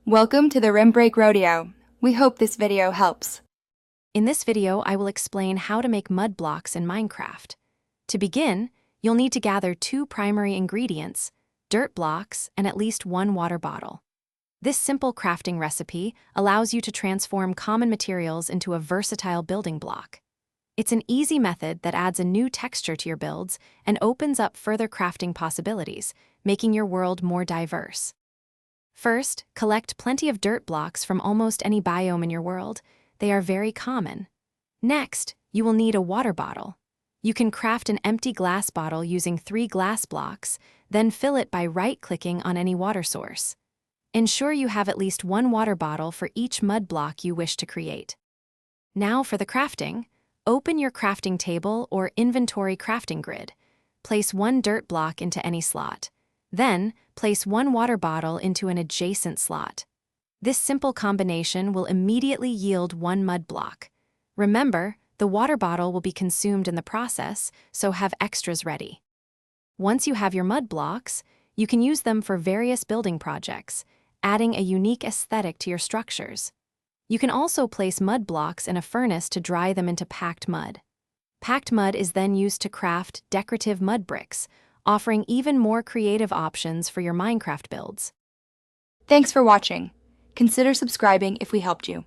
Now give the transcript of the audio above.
Welcome to the Rim Break Rodeo. We hope this video helps. In this video, I will explain how to make mud blocks in Minecraft. To begin, you'll need to gather 2 primary ingredients, dirt blocks and at least 1 water bottle. This simple crafting recipe allows you to transform common materials into a versatile building block. It's an easy method that adds a new texture to your builds and opens up further crafting possibilities, making your world more diverse. First, collect plenty of dirt blocks from almost any biome in your world. They are very common. Next, you will need a water bottle. You can craft an empty glass bottle using 3 glass blocks, then fill it by right-clicking on any water source. Ensure you have at least 1 water bottle for each mud block you wish to create. Now for the crafting. Open your crafting table or inventory crafting grid. Place 1 dirt block into any slot. Then, place 1 water bottle into an adjacent slot. This simple combination will immediately yield 1 mud block. Remember, the water bottle will be consumed in the process, so have extras ready. Once you have your mud blocks, you can use them for various building projects, adding a unique aesthetic to your structures. You can also place mud blocks in a furnace to dry them into packed mud. Packed mud is then used to craft decorative mud bricks, offering even more creative options for your Minecraft builds. Thanks for watching. Consider subscribing if we helped you.